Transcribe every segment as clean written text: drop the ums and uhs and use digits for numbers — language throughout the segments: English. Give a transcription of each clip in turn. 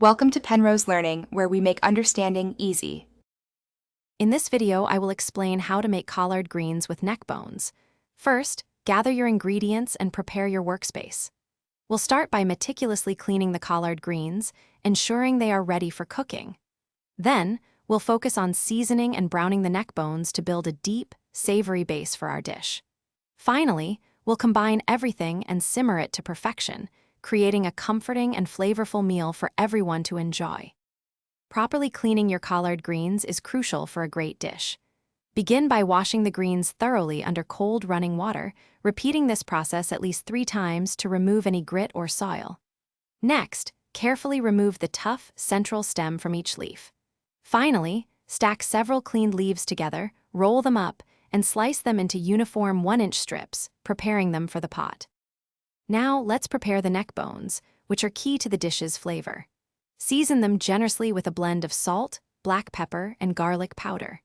Welcome to Penrose Learning, where we make understanding easy. In this video, I will explain how to make collard greens with neck bones. First, gather your ingredients and prepare your workspace. We'll start by meticulously cleaning the collard greens, ensuring they are ready for cooking. Then, we'll focus on seasoning and browning the neck bones to build a deep, savory base for our dish. Finally, we'll combine everything and simmer it to perfection, creating a comforting and flavorful meal for everyone to enjoy. Properly cleaning your collard greens is crucial for a great dish. Begin by washing the greens thoroughly under cold running water, repeating this process at least 3 times to remove any grit or soil. Next, carefully remove the tough, central stem from each leaf. Finally, stack several cleaned leaves together, roll them up, and slice them into uniform 1-inch strips, preparing them for the pot. Now, let's prepare the neck bones, which are key to the dish's flavor. Season them generously with a blend of salt, black pepper, and garlic powder.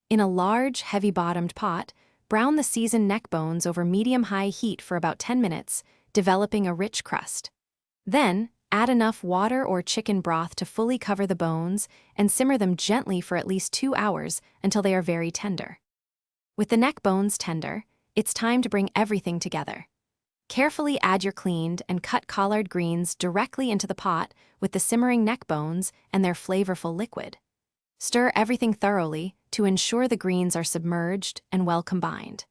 In a large, heavy-bottomed pot, brown the seasoned neck bones over medium-high heat for about 10 minutes, developing a rich crust. Then, add enough water or chicken broth to fully cover the bones and simmer them gently for at least 2 hours until they are very tender. With the neck bones tender, it's time to bring everything together. Carefully add your cleaned and cut collard greens directly into the pot with the simmering neck bones and their flavorful liquid. Stir everything thoroughly to ensure the greens are submerged and well combined.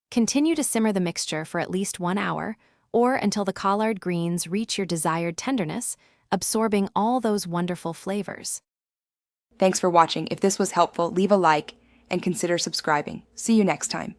Continue to simmer the mixture for at least 1 hour or until the collard greens reach your desired tenderness, absorbing all those wonderful flavors. Thanks for watching. If this was helpful, leave a like and consider subscribing. See you next time.